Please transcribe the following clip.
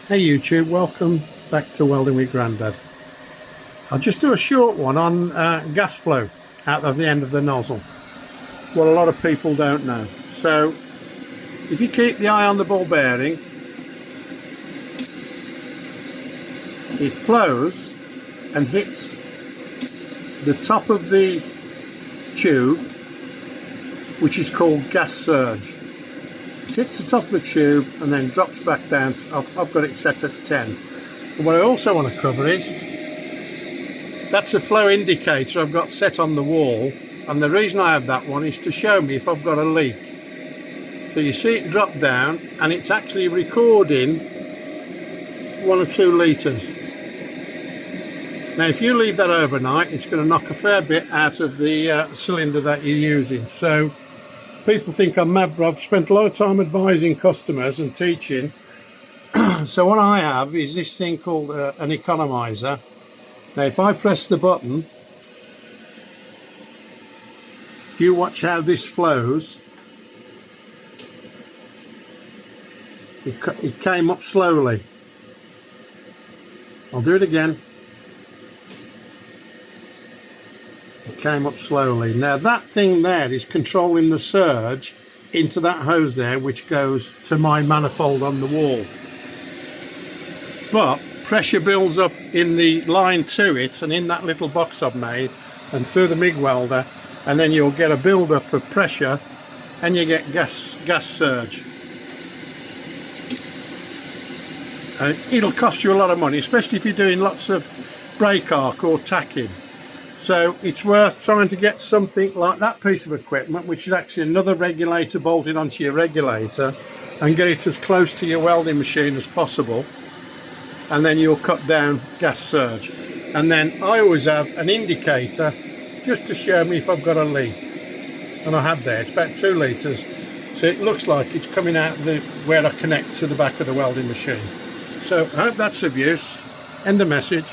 Hey YouTube, welcome back to Welding with Grandad. I'll just do a short one on gas flow out of the end of the nozzle. What a lot of people don't know. So if you keep the eye on the ball bearing, it flows and hits the top of the tube, which is called gas surge. It hits the top of the tube and then drops back down to, I've got it set at 10. And what I also want to cover is, that's a flow indicator I've got set on the wall, and the reason I have that one is to show me if I've got a leak. So you see it drop down and it's actually recording 1 or 2 litres. Now if you leave that overnight, it's going to knock a fair bit out of the cylinder that you're using. So people think I'm mad, but I've spent a lot of time advising customers and teaching. So what I have is this thing called an economizer. Now if I press the button, if you watch how this flows, it came up slowly. I'll do it again. It came up slowly. Now that thing there is controlling the surge into that hose there, which goes to my manifold on the wall. But pressure builds up in the line to it and in that little box I've made and through the MIG welder, and then you'll get a build up of pressure and you get gas surge. It'll cost you a lot of money, especially if you're doing lots of brake arc or tacking. So it's worth trying to get something like that piece of equipment, which is actually another regulator bolted onto your regulator, and get it as close to your welding machine as possible, and then you'll cut down gas surge. And then I always have an indicator just to show me if I've got a leak, and I have there, it's about 2 litres, so it looks like it's coming out where I connect to the back of the welding machine. So I hope that's of use. End the message.